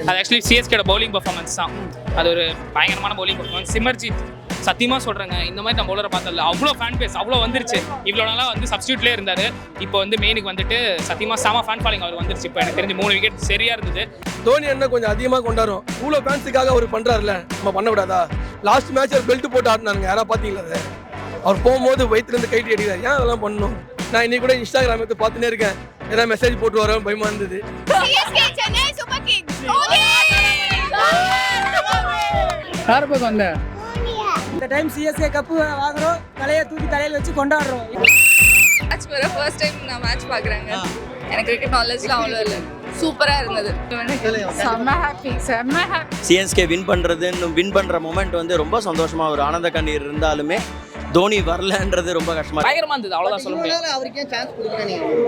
அது actually சிஎஸ்கேட bowling performance தான். அது ஒரு பயங்கரமான பவுலிங் பர்ஃபார்மன்ஸ். சிமர்ஜித் சத்தியமாக சொல்கிறேங்க, இந்த மாதிரி நம்ம பவுலரை பார்த்ததில்ல. அவ்வளோ ஃபேன் பேஸ் அவ்வளோ வந்துருச்சு. இவ்வளோ நாளாக வந்து சப்ஸ்டியூட்லேயே இருந்தார். இப்போ வந்து மெயினுக்கு வந்துட்டு சத்தியமாக செம ஃபேன் ஃபாலோயிங் அவர் வந்துருச்சு. இப்போ எனக்கு தெரிஞ்சு 3 விக்கெட் சரியாக இருந்தது. தோனி என்ன கொஞ்சம் அதிகமாக கொண்டாடும். இவ்வளோ ஃபேன்ஸுக்காக அவர் பண்ணுறாருல, நம்ம பண்ணக்கூடாதா? லாஸ்ட் மேட்ச் அவர் பெல்ட் போட்டு ஆடினாருங்க, யாராவது பார்த்தீங்களா? அதை அவர் போகும்போது வயிற்றுலேருந்து கைட்டி அடிக்கிறார். ஏன் அதெல்லாம் பண்ணணும்? நான் இன்னைக்கு கூட இன்ஸ்டாகிராம் எடுத்து பார்த்துனே இருக்கேன். ஏதாவது மெசேஜ் போட்டு வரோம், பயமா இருந்தது. யார் பக்கம் வந்த இந்த டைம் சிஎஸ்கே கப்பு வாங்குறோம், தலையை தூக்கி தலையில வச்சு கொண்டாடுறோம். மேட்ச் வர ஃபர்ஸ்ட் டைம் நான் மேட்ச் பார்க்குறேங்க. எனக்கு கிரிக்கெட் நாலேஜ்லாம் அவ்வளோ இல்லை. சூப்பராக இருந்தது. செம்ம ஹாப்பி. சிஎஸ்கே வின் பண்ணுற மொமெண்ட் வந்து ரொம்ப சந்தோஷமாக ஒரு ஆனந்த கண்ணீர் இருந்தாலுமே தோனி வரலன்றது ரொம்ப கஷ்டமா பயங்கரமா இருந்தது, அவ்வளோதான் சொல்ல முடியும்.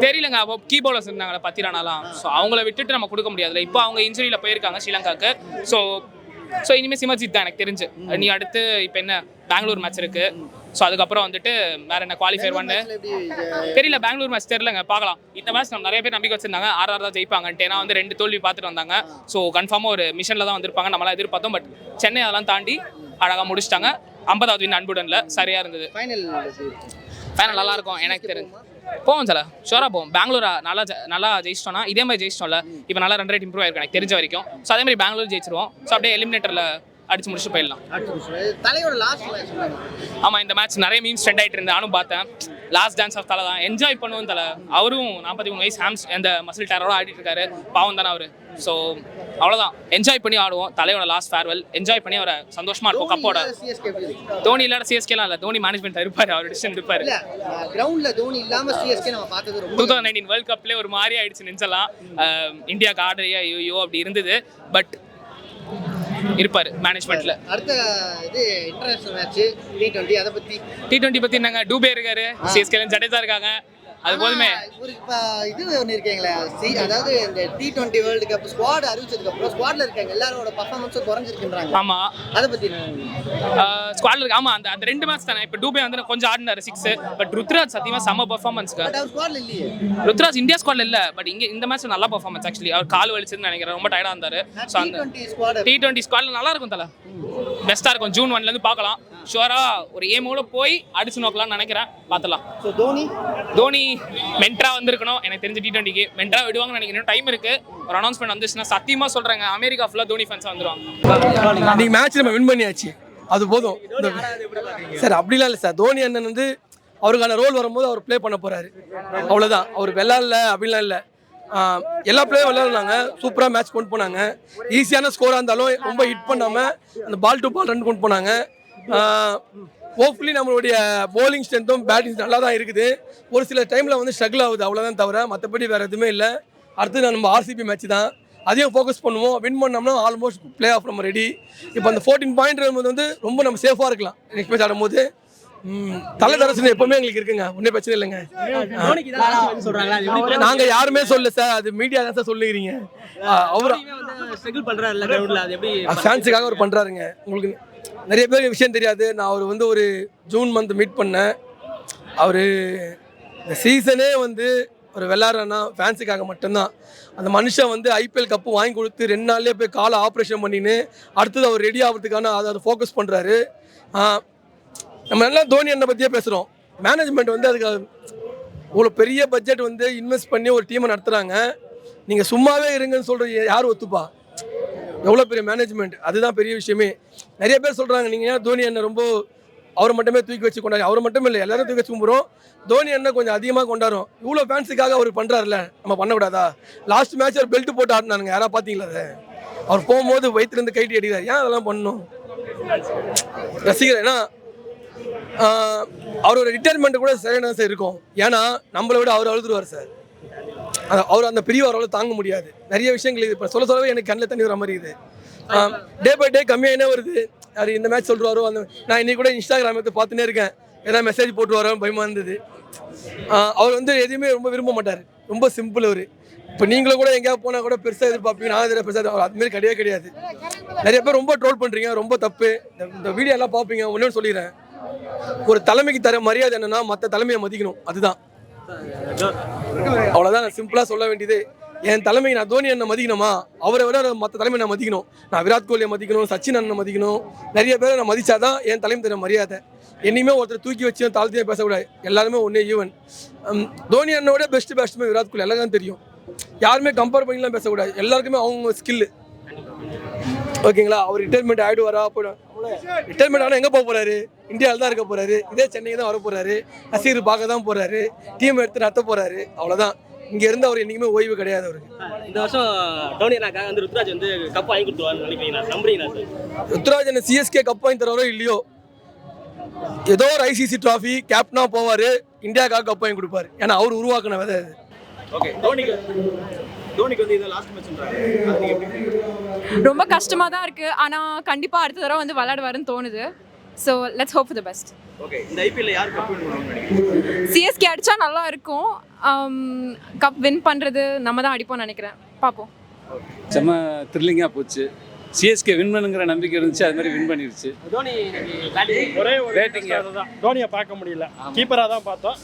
தெரியலங்க, அப்போ கீ பவுலர்ஸ் இருந்தாங்களே 10 ரனாலாம். ஸோ அவங்கள விட்டுட்டு நம்ம கொடுக்க முடியாதுல்ல. இப்போ அவங்க இன்ஜுரியில் போயிருக்காங்க ஸ்ரீலங்காவுக்கு. ஸோ இனிமேல் சிமர்ஜித் தான் எனக்கு தெரிஞ்சு. நீ அடுத்து இப்போ என்ன பெங்களூர் மேட்ச் இருக்கு. ஸோ அதுக்கப்புறம் வந்துட்டு வேற என்ன குவாலிஃபயர் 1 தெரியல. பெங்களூர் மேட்ச் தெரியலங்க, பார்க்கலாம். இந்த மேட்ச் நம்ம நிறைய பேர் நம்பிக்கை வச்சிருந்தாங்க ஆர்ஆர் தான் ஜெயிப்பாங்கன்ட்டு. ஏன்னா வந்து 2 தோல்வி பார்த்துட்டு வந்தாங்க. ஸோ கன்ஃபார்மாக ஒரு மிஷனில் தான் வந்திருப்பாங்க, நம்மளாம் எதிர்பார்த்தோம். பட் சென்னை அதெல்லாம் தாண்டி அழகாக முடிச்சிட்டாங்க. 50வது வின் அன்புடன்ல சரியா இருந்தது. ஃபைனல் நல்லா இருக்கும் எனக்கு தெரிஞ்சு. போவோம் சார், ஷோராக போவோம். பெங்களூரா நல்லா ஜெயிச்சிட்டோம்னா இதே மாதிரி ஜெயிச்சிட்டோம்ல. இப்போ நல்லா ரன் ரேட் இம்ப்ரூவ் ஆயிருக்கு எனக்கு தெரிஞ்ச வரைக்கும். ஸோ அதே மாதிரி பெங்களூர் ஜெயிச்சிருவோம். ஸோ அப்படியே எலிமினேட்டரில் அடிச்சு முடிச்சுட்டு போயிடலாம். ஆமாம், இந்த மேட்ச் நிறைய மீம்ஸ் ட்ரெண்ட் ஆகிட்டு இருந்தேன், நானும் பார்த்தேன். லாஸ்ட் டான்ஸ் ஆஃப் தலை தான், என்ஜாய் பண்ணுவோம் தலை. அவரும் 43 வயசு ஹாம்ஸ் அந்த மசில் டேரோட ஆடிட்டு இருக்காரு, பாவம் தானே அவரு. ஸோ அவ்வளோதான், என்ஜாய் பண்ணி ஆடுவோம். தலையோட லாஸ்ட் ஃபேர்வெல் என்ஜாய் பண்ணி அவரை சந்தோஷமா இருக்கும். கப்போட தோனி இல்லாத சிஎஸ்கேலாம் இல்லை, தோனி மேனேஜ்மெண்ட் இருப்பாரு, அவர் டிசிஷன் இருப்பாரு. 2019 வேர்ல்ட் கப்லேயே ஒரு மாதிரி ஆயிடுச்சு நெஞ்செல்லாம். இந்தியாவுக்கு ஆடுறியா ஐயோ அப்படி இருந்தது. பட் இருப்பாரு மேனேஜ்மெண்ட்ல. அடுத்த இது இன்டர்நேஷனல் மேட்ச் T20 பத்தி என்னங்க, டூபே இருக்காரு, சிஎஸ்கேல ஜடேஜா இருக்காங்க, அது போதுமே. இது ஒன்று இருக்கீங்களா, அதாவது இந்த T20 வேர்ல்டு கப் ஸ்குவாட் அறிவிச்சதுக்கு அப்புறம் ஸ்குவாட்ல இருக்காங்க எல்லாரோட பர்ஃபார்மன்ஸும் குறைஞ்சிருக்குன்றாங்க. ஆமா, அதை பத்தி ஸ்குவாட்ல இருக்கு. ஆமா, அந்த 2 மேட்ச் தானே. இப்போ டூபே வந்து கொஞ்சம் ஆடினாரு 6. பட் ருத்ராஜ் சத்தியமா செம பர்ஃபார்மன்ஸ்க்கு. அவர் ஸ்குவாட்ல இல்லையே. ருத்ராஜ் இந்தியா ஸ்குவாட்ல இல்ல, பட் இங்க இந்த மேட்ச் நல்ல பர்ஃபார்மன்ஸ். ஆக்சுவலி அவர் கால் வலிச்சதுன்னு நினைக்கிறேன், ரொம்ப டயர்டா இருந்தாரு. ஸோ அந்த T20 ஸ்குவாட்ல நல்லா இருக்கும் தல, பெஸ்டா இருக்கும். June 1ல இருந்து பார்க்கலாம். ஷுவரா ஒரு ஏமோட போய் அடிச்சு நோக்கலாம்னு நினைக்கிறேன், பார்த்துலாம். ஸோ தோனி மென்ட்ரா வந்திருக்கணும் எனக்கு தெரிஞ்சு. T20க்கு மென்ட்ரா விடுவாங்கன்னு நினைக்கிறேன். டைம் இருக்கு. ஒரு அனௌன்ஸ்மெண்ட் வந்துச்சுன்னா சத்தியமா சொல்றாங்க அமெரிக்கா ஃபுல்லா தோனி ஃபேன்ஸ் வந்துருவாங்க. இன்னைக்கு மேட்ச் நம்ம வின் பண்ணியாச்சு, அது போதும் சார். அப்படிலாம் இல்லை சார், தோனி அண்ணன் வந்து அவருக்கான ரோல் வரும்போது அவர் ப்ளே பண்ண போறாரு, அவ்வளோதான். அவர் விளையாடல அப்படிலாம் இல்லை, எல்லா பிளேயரும் விளையாடுனாங்க, சூப்பராக மேட்ச் கொண்டு போனாங்க. ஈஸியான ஸ்கோராக இருந்தாலும் ரொம்ப ஹிட் பண்ணாமல் அந்த பால் டு பால் ரன் கொண்டு போனாங்க. ஹோப்ஃபுல்லி நம்மளுடைய போலிங் ஸ்ட்ரென்த்தும் பேட்டிங் நல்லா தான் இருக்குது. ஒரு சில டைமில் வந்து ஸ்ட்ரகிள் ஆகுது, அவ்வளோதான் தவிர மற்றபடி வேறு எதுவுமே இல்லை. அடுத்து நம்ம ஆர்சிபி மேட்ச் தான், அதையும் ஃபோக்கஸ் பண்ணுவோம். வின் பண்ணோம்னா ஆல்மோஸ்ட் பிளே ஆஃப் நம்ம ரெடி. இப்போ அந்த 14 பாயிண்ட் வந்து ரொம்ப நம்ம சேஃபாக இருக்கலாம் நெக்ஸ்ட் மேட்ச் ஆடும்போது. தலை தரசு எப்பவுமே எங்களுக்கு இருக்குங்க, ஒன்றும் பிரச்சனை இல்லைங்க. நாங்க யாருமே சொல்லல சார், அது மீடியா தான் சார் சொல்லுகிறீங்க. அவரு ஃபேன்ஸுக்காக அவர் பண்றாருங்க. உங்களுக்கு நிறைய பேர் விஷயம் தெரியாது. நான் அவர் வந்து ஒரு ஜூன் மந்த் மீட் பண்ணேன். அவர் இந்த சீசனே வந்து ஒரு விளையாடுறேன்னா ஃபேன்ஸுக்காக மட்டும்தான். அந்த மனுஷன் வந்து ஐபிஎல் கப்பு வாங்கி கொடுத்து 2 நாள்லேயே போய் காலை ஆப்ரேஷன் பண்ணின்னு அடுத்தது அவர் ரெடி ஆகிறதுக்கான அதை ஃபோக்கஸ் பண்ணுறாரு. நம்ம நல்லா தோனி அண்ணனை பற்றியே பேசுகிறோம். மேனேஜ்மெண்ட் வந்து அதுக்கு இவ்வளோ பெரிய பட்ஜெட் வந்து இன்வெஸ்ட் பண்ணி ஒரு டீமை நடத்துகிறாங்க. நீங்கள் சும்மாவே இருங்கன்னு சொல்கிற யார் ஒத்துப்பா? எவ்வளோ பெரிய மேனேஜ்மெண்ட், அதுதான் பெரிய விஷயமே. நிறைய பேர் சொல்கிறாங்க நீங்கள் ஏன் தோனி அண்ணன் ரொம்ப அவரை மட்டுமே தூக்கி வச்சு கொண்டாடி. அவர் மட்டும் இல்லை, எல்லாரும் தூக்கி வச்சு கும்பிட்றோம். தோனி அண்ணன் கொஞ்சம் அதிகமாக கொண்டாடும். இவ்வளோ ஃபேன்ஸுக்காக அவர் பண்ணுறாருல, நம்ம பண்ணக்கூடாதா? லாஸ்ட் மேட்ச் அவர் பெல்ட் போட்டு ஆடினாருங்க, யாராவது பார்த்தீங்களா? அதை அவர் போகும்போது வயிற்றுலேருந்து கைட்டி அடிக்கிறார். ஏன் அதெல்லாம் பண்ணணும்? ரசிகர் ஏன்னா அவரோட ரிட்டையர்மெண்ட் கூட சரியான சார் இருக்கும். ஏன்னா நம்மளை விட அவர் அழுதுருவார் சார். அவர் அந்த பிரிவு அவரால் தாங்க முடியாது. நிறைய விஷயங்கள் இப்போ சொல்லவே எனக்கு கண்ணில் தண்ணி வர மாதிரி இருக்குது. டே பை டே கம்மியாகினே வருது. அவர் இந்த மேட்ச் சொல்கிறாரோ அந்த நான் இன்னைக்கு கூட இன்ஸ்டாகிராம் எடுத்து பார்த்துனே இருக்கேன், ஏதாவது மெசேஜ் போட்டு வரோம், பயமாக இருந்தது. அவர் வந்து எதுவுமே ரொம்ப விரும்ப மாட்டார், ரொம்ப சிம்பிள் அவர். இப்போ நீங்களும் கூட எங்கேயாவது போனால் கூட பெருசாக எதிர்பார்ப்பீங்க, நான் எதிராக பெருசாக அவர் அதுமாரி கிடையாது. நிறைய பேர் ரொம்ப ட்ரோல் பண்ணுறீங்க, ரொம்ப தப்பு. இந்த வீடியோ எல்லாம் பார்ப்பீங்க. ஒன்றும் சொல்லிடுறேன், ஒரு தலைமைக்கு தர மரியாதை என்னன்னா மற்ற தலைமையை மதிக்கணும், அதுதான். அவ்வளோதான் நான் சிம்பிளாக சொல்ல வேண்டியது. என் தலைமை நான் தோனி அண்ணன் மதிக்கணுமா, அவரை விட மற்ற தலைமை நான் மதிக்கணும். நான் விராட் கோலியை மதிக்கணும், சச்சின் அண்ணனை மதிக்கணும். நிறைய பேரை நான் மதிச்சாதான் என் தலைமை தர மரியாதை. என்னையுமே ஒருத்தர் தூக்கி வச்சு தாழ்த்தியே பேசக்கூடாது. எல்லாருமே ஒன்றே ஈவன். தோனி அண்ணனோட பெஸ்ட் பேட்ஸ்மேன் விராட் கோலி, எல்லாருக்கும் தெரியும். யாருமே கம்பேர் பண்ணிலாம் பேசக்கூடாது. எல்லாருக்குமே அவங்க ஸ்கில்லு. ஓகேங்களா? அவர் ரிட்டைர்மெண்ட் ஆகிடுவாரா? ரிட்டைர்மெண்ட் ஆனால் எங்கே போக போகிறாரு? இந்தியாவில் தான் இருக்க போகிறாரு. இதே சென்னைக்கு தான் வர போகிறாரு. ரசிகர் பார்க்க தான் போகிறாரு. டீம் எடுத்து நடத்த போகிறாரு. அவ்வளோதான். இங்கே இருந்து அவர் என்றைக்குமே ஓய்வு கிடையாது அவருக்கு. இந்த வருஷம் டோனி அண்ணாக்காக வந்து ருத்ராஜ் வந்து கப் வாங்கி கொடுத்துருவாருன்னு நினைக்கிறீங்களா? நம்புறீங்களா சார்? ருத்ராஜ் என்ன சிஎஸ்கே கப் வாங்கி தரவரோ இல்லையோ, ஏதோ ஒரு ஐசிசி ட்ராஃபி கேப்டனா போவார், இந்தியாவுக்காக கப் வாங்கி கொடுப்பாரு. ஏன்னா அவர் உருவாக்கின விதை அது. ஓகே, தோனிக்கு வந்து இது லாஸ்ட் மேட்ச்ன்றாங்க. ரொம்ப கஷ்டமாக தான் இருக்குது. ஆனால் கண்டிப்பாக அடுத்த தடவை வந்து விளையாடுவாருன்னு தோணுது. So let's hope for the best. Okay, இந்த ஐபிஎல்ல யார் கப் வின் பண்ணுவாங்கன்னு நினைக்கிறீங்க? சிஎஸ்கே அடித்தா நல்லா இருக்கும். கப் வின் பண்ணுறது நம்ம தான் அடிப்போம்னு நினைக்கிறேன். பார்ப்போம். செம்ம த்ரில்லிங்காக போச்சு. சிஎஸ்கே வின் பண்ணுங்கிற நம்பிக்கை இருந்துச்சு, அது மாதிரி வின் பண்ணிருச்சு. தோனி ஒரே ஒரு பேட்டிங் தான் தோனியை பார்க்க முடியல. கீப்பராக தான் பார்த்தோம்,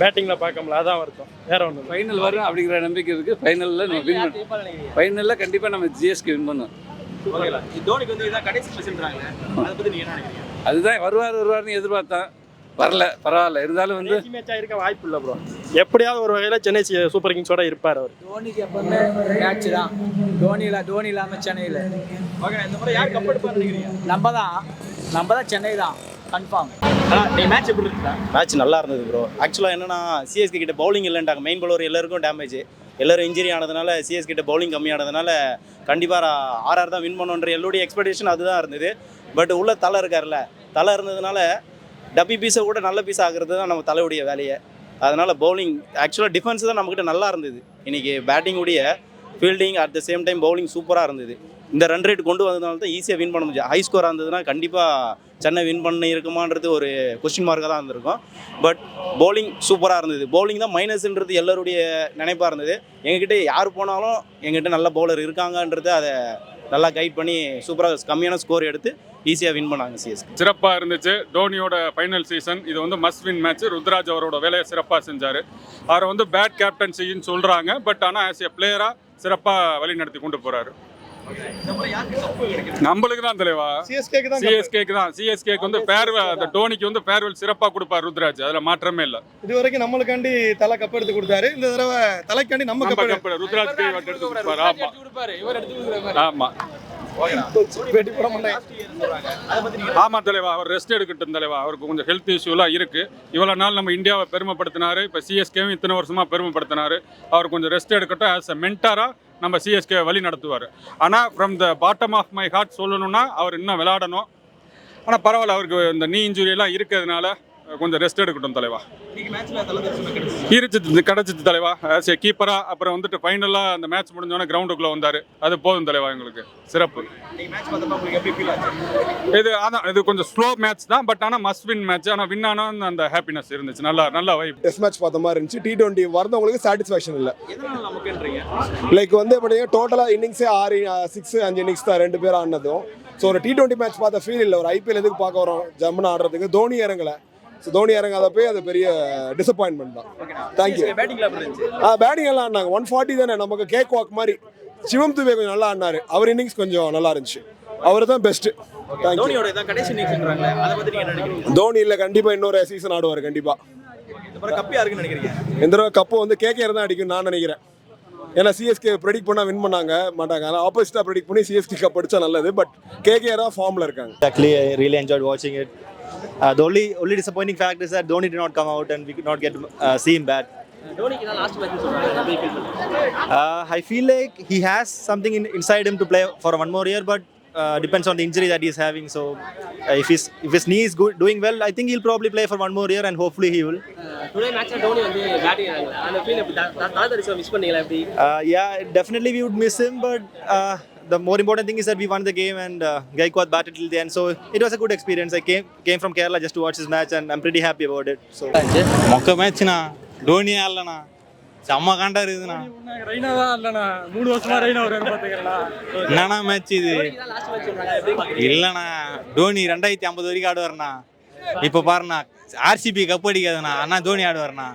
பேட்டிங்கில் பார்க்க முடியல. அதான் வருத்தம், வேற ஒன்று. ஃபைனல் வரும் அப்படிங்கிற நம்பிக்கை இருக்குது. ஃபைனலில் நம்ம வின் பண்ணுவோம். ஃபைனலில் கண்டிப்பாக நம்ம சிஎஸ்கே வின் பண்ணுவோம். ஓகேங்களா? தோனிக்கு வந்து இதான் கடைசி மேட்ச்ன்றாங்க. அதை பற்றி நீங்கள் என்ன நினைக்கிறீங்க? அதுதான் வருவார்னு எதிர்பார்த்தேன், வரல. பரவாயில்ல, இருந்தாலும் வந்து மேட்சாக இருக்க வாய்ப்பு இல்லை ப்ரோ. எப்படியாவது ஒரு வகையில் சென்னை சூப்பர் கிங்ஸோட இருப்பார் அவர். தோனிக்கு எப்பவுமே மேட்ச் தான். தோனி இல்லாமல் சென்னையில். ஓகே, இந்த முறை யார் கப் எடுப்பார்னு நினைக்கிறீங்க? நம்ம தான் சென்னை தான் கன்ஃபார்ம். நீ மேட்ச் எப்படி இருக்குதா? மேட்ச் நல்லா இருந்தது ப்ரோ. ஆக்சுவலாக என்னன்னா சிஎஸ்கே கிட்ட பவுலிங் இல்லைன்ட்டாங்க. மெயின் பவுலர் எல்லாருக்கும் டேமேஜ், எல்லோரும் இன்ஜுரி ஆனதுனால சிஎஸ்கே கிட்ட பவுலிங் கம்மியானதுனால கண்டிப்பாக ஆர்ஆர் தான் வின் பண்ணுன்ற எல்லோடைய எக்ஸ்பெக்டேஷன் அதுதான் இருந்தது. பட் உள்ள தலை இருக்கார்ல, தலை இருந்ததுனால டப்பி பீஸை கூட நல்ல பீஸ் ஆகிறது தான் நம்ம தலையுடைய வேலையை. அதனால் பவுலிங் ஆக்சுவலாக டிஃபென்ஸ் தான் நம்மக்கிட்ட நல்லா இருந்தது. இன்றைக்கி பேட்டிங் உடைய fielding at the same time bowling சூப்பராக இருந்தது. இந்த ரன் ரேட் கொண்டு வந்ததுனால தான் ஈஸியாக வின் பண்ண முடியும். ஹை ஸ்கோராக இருந்ததுன்னா கண்டிப்பாக சென்னை வின் பண்ண இருக்குமான்றது ஒரு கொஸ்டின் மார்க்காக தான் இருந்திருக்கும். பட் பவுலிங் சூப்பராக இருந்தது. பவுலிங் தான் மைனஸ்ன்றது எல்லாருடைய நினைப்பாக இருந்தது. எங்ககிட்ட யார் போனாலும் எங்ககிட்ட நல்ல பவுலர் இருக்காங்கன்றது அதை நல்லா கைட் பண்ணி சூப்பராக கம்மியான ஸ்கோர் எடுத்து ஈஸியாக வின் பண்ணாங்க சிஎஸ்கே. சிறப்பாக இருந்துச்சு. டோனியோட ஃபைனல் சீசன் இது வந்து மஸ்ட் வின் மேட்ச். ருத்ராஜ் அவரோட வேலையை சிறப்பாக செஞ்சார். அவரை வந்து பேட் கேப்டன்சின்னு சொல்கிறாங்க. பட் ஆனால் ஆஸ் ஏ பிளேயராக சிறப்பாக வழி நடத்தி கொண்டு போகிறாரு. நம்மளுக்கு தான் தலைவா, சிஎஸ்கேக்கு தான். சிஎஸ்கேக்கு வந்து அந்த டோனிக்கு வந்து ஃபேர்வெல் சிறப்பாக கொடுப்பார் ருத்ராஜ், அதில் மாற்றமே இல்லை. இது வரைக்கும் நம்மளுக்காண்டி தலை கப் எடுத்து கொடுத்தாரு. இந்த தடவை தலைக்காண்டி நம்ம கப் ருத்ராஜ் எடுத்து கொடுப்பாரு. ஆமாம் ஆமாம் தலைவா, அவர் ரெஸ்ட் எடுக்கட்டும் தலைவா. அவருக்கு கொஞ்சம் ஹெல்த் இஷ்யூலாம் இருக்குது. இவ்வளோ நாள் நம்ம இந்தியாவை பெருமைப்படுத்தினாரு, இப்போ சிஎஸ்கேவும் இத்தனை வருஷமாக பெருமைப்படுத்தினாரு. அவர் கொஞ்சம் ரெஸ்ட் எடுக்கட்டும். ஆஸ் அ மென்டாராக நம்ம சிஎஸ்கே வழி நடத்துவார். ஆனால் from the bottom of my heart சொல்லணும்னா அவர் இன்னும் விளையாடணும். ஆனால் பரவாயில்ல, அவருக்கு இந்த நீ இன்ஜுரியெல்லாம் இருக்கிறதுனால கொஞ்சம் ரெஸ்ட் எடுக்கட்டும் தலைவா. கிடைச்சிது தலைவா. ஆஸ் ஏ கீப்பரா அப்புறம் வந்துட்டு ஃபைனலாக அந்த மேட்ச் முடிஞ்சோடனே கிரவுண்டுக்குள்ளே வந்தார். அது போதும் தலைவா, எங்களுக்கு சிறப்பு. இது கொஞ்சம் ஸ்லோ மேட்ச் தான். பட் ஆனால் மஸ்ட் வின் மேட்ச். ஆனால் வின் ஆனால் அந்த ஹாப்பினஸ் இருந்துச்சு. நல்லா வைப். டெஸ்ட் மேட்ச் பார்த்த மாதிரி இருந்துச்சு. T20 வரவங்களுக்கு சாட்டிஸ்ஃபேக்ஷன் இல்லை. லைக் வந்து பார்த்தீங்கன்னா டோட்டலாக இன்னிங்ஸே 5 இன்னிங்ஸ் தான் 2 பேர் ஆனதும். ஸோ ஒரு T20 மேட்ச் பார்த்த ஃபீல் இல்லை. ஒரு ஐபிஎல் எதுக்கு பார்க்க வரோம் ஜம்முன்னு ஆடுறதுக்கு. தோனி இறங்கலை. ஸோ தோனி இறங்காதப்போ அது பெரிய டிசப்பாயின்மெண்ட் தான். தேங்க்யூ. பேட்டிங் எல்லாம் ஆடினாங்க. 140 தானே, நமக்கு கேக் வாக் மாதிரி. சிவம் துபே கொஞ்சம் நல்லா ஆடினாரு. அவர் இன்னிங்ஸ் கொஞ்சம் நல்லா இருந்துச்சு. அவர் தான் பெஸ்ட். தோனி இல்லை, கண்டிப்பாக இன்னொரு சீசன் ஆடுவார் கண்டிப்பாக. இந்த தடவை கப்பு வந்து கேகேஆர் தான் அடிக்கும் நான் நினைக்கிறேன். ஏன்னா சிஎஸ்கே ப்ரெடிக்ட் பண்ணால் வின் பண்ணாங்க மாட்டாங்க. ஆனால் ஆப்போசிட்டாக ப்ரெடிக்ட் பண்ணி சிஎஸ்கே கப் அடிச்சா நல்லது. பட் கேகேஆர் தான் ஃபார்மில் இருக்காங்க. Exactly, I really enjoyed watching it. The only disappointing fact is that Dhoni did not come out and we could not get see him bat. டோனிக்கு தான் லாஸ்ட் மேட்ச் சொல்றாங்க. I feel like he has something inside him to play for one more year, but depends on the injury that he is having. So if his knee is doing well, I think he'll probably play for one more year and hopefully he will. Today மேட்ச்ல டோனி வந்து batting ஆனாங்க. அந்த feel எப்படி தாதரிசம் miss பண்ணீங்களா எப்படி? Yeah, definitely we would miss him, but the more important thing is that we won the game and Gaikwad batted till the end. So it was a good experience. I came from Kerala just to watch this match and I'm pretty happy about it. So மொக்க மேட்ச்னா டோனி ஆடலண்ணா, செம்ம காண்டா இருக்குதுண்ணா. ரெய்னா தான் இல்லைண்ணா, 3 வருஷமா ரெய்னா வருவாரு பார்த்துக்கிறேண்ணா. என்னண்ணா match இது? Last match சொல்றாங்க எப்படி? இல்லைண்ணா, டோனி 2050 வரைக்கும் ஆடுவார்ண்ணா. இப்போ பாருண்ணா, ஆர்சிபி கப் அடிக்காதுண்ணா, அண்ணா தோனி ஆடுவார்ண்ணா.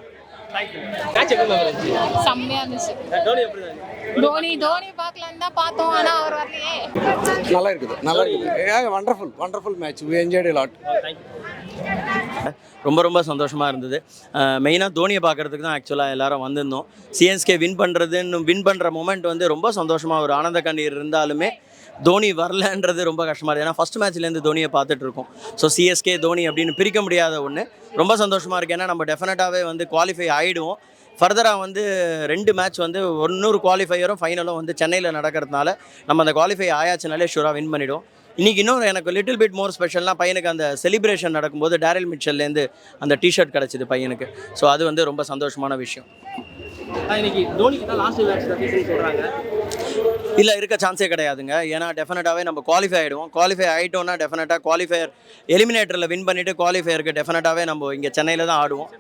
மேட்ச் எப்படி இருந்துச்சு? செம்மையாக இருந்துச்சு. டோனி எப்படி இருந்துச்சு? தோனி பார்க்கலான்னு தான் பார்த்தோம், ஆனா அவர் வரலையே. நல்லா இருக்குது wonderful match. we enjoyed a lot. ரொம்ப சந்தோஷமாக இருந்தது. மெயினாக தோனியை பார்க்குறதுக்கு தான் ஆக்சுவலாக எல்லாரும் வந்திருந்தோம். சிஎஸ்கே வின் பண்ணுற மூமெண்ட் வந்து ரொம்ப சந்தோஷமாக ஒரு ஆனந்த கண்ணீர் இருந்தாலுமே தோனி வரலன்றது ரொம்ப கஷ்டமாக இருக்குது. ஏன்னா ஃபஸ்ட் மேட்ச்லேருந்து தோனியை பார்த்துட்டு இருக்கோம். ஸோ சிஎஸ்கே தோனி அப்படின்னு பிரிக்க முடியாத ஒன்று. ரொம்ப சந்தோஷமாக இருக்குது. ஏன்னா நம்ம டெஃபினட்டாகவே வந்து குவாலிஃபை ஆகிடுவோம். ஃபர்தராக வந்து 2 மேட்ச் வந்து இன்னொரு குவாலிஃபையரும் ஃபைனலும் வந்து சென்னையில் நடக்கிறதுனால நம்ம அந்த குவாலிஃபை ஆயாச்சுனாலே ஷூராக வின் பண்ணிவிடுவோம். இன்றைக்கி இன்னொரு எனக்கு லிட்டில் பிட் மோர் ஸ்பெஷல்னால் பையனுக்கு அந்த செலிப்ரேஷன் நடக்கும்போது டேரில் மிச்சல்லேருந்து அந்த டிஷர்ட் கிடச்சிது பையனுக்கு. ஸோ அது வந்து ரொம்ப சந்தோஷமான விஷயம். இன்னைக்கு தோனிக்கு தான் லாஸ்ட் மேட்ச் சொல்றாங்க. இல்லை, இருக்க சான்ஸே கிடையாதுங்க. ஏன்னா டெஃபினட்டாகவே நம்ம குவாலிஃபை ஆகிடுவோம். குவாலிஃபை ஆகிட்டோன்னா டெஃபினட்டாக குவாலிஃபையர் எலிமினேட்டரில் வின் பண்ணிவிட்டு குவாலிஃபையருக்கு டெஃபினட்டாகவே நம்ம இங்கே சென்னையில் தான் ஆடுவோம்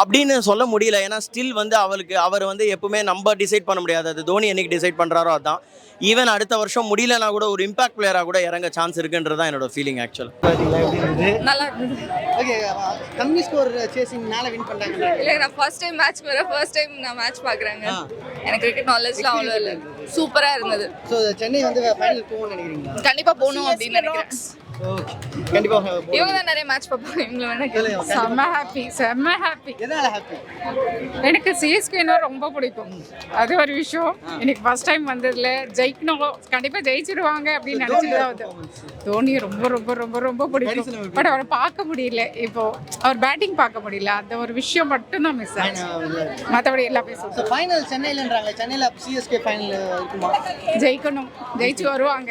அப்படின்னு சொல்ல முடியல. ஏன்னா ஸ்டில் வந்து அவர் வந்து எப்பவுமே நம்ம டிசைட் பண்ண முடியாது. அது தோனி என்னைக்கு டிசைட் பண்ணுறாரோ அதுதான். ஈவன் அடுத்த வருஷம் முடியலனா கூட ஒரு இம்பாக்ட் பிளேயராக கூட இறங்க சான்ஸ் இருக்குன்றது தான் என்னோட ஃபீலிங் ஆக்சுவலாக. நல்லா இருந்தது. ஓகே, கம்மி ஸ்கோர் சேசிங்னால வின் பண்ணாங்க. இல்லை, நான் ஃபர்ஸ்ட் டைம் நான் மேட்ச் பார்க்குறேங்க. எனக்கு கிரிக்கெட் நாலேஜ்லாம் அவ்வளோ இல்லை. சூப்பராக இருந்தது. ஸோ சென்னை வந்து ஃபைனல் போகணும்னு நினைக்கிறீங்களா? கண்டிப்பாக போகணும் அப்படின்னு நினைக்கிறேன். கண்டிப்பாக இவங்க தான் நிறைய மேட்ச் பார்ப்பாங்க. இவங்களை வேணா செம்ம ஹாப்பி. எதனால ஹாப்பி? எனக்கு சிஎஸ்கேனா ரொம்ப பிடிக்கும். அது ஒரு விஷயம். எனக்கு ஃபர்ஸ்ட் டைம் வந்ததுல ஜெயிக்கணும், கண்டிப்பா ஜெயிச்சிடுவாங்க அப்படின்னு நினைச்சிட்டு தோனி ரொம்ப பிடிக்கும். பட் அவரை பார்க்க முடியல. இப்போ அவர் பேட்டிங் பார்க்க முடியல. அந்த ஒரு விஷயம் மட்டும் தான் மிஸ் ஆச்சு. மற்றபடி எல்லாம் பேசுவோம். ஃபைனல் சென்னையிலன்றாங்க. சென்னையில் சிஎஸ்கே ஃபைனல் இருக்குமா? ஜெயிக்கணும், ஜெயிச்சு வருவாங்க.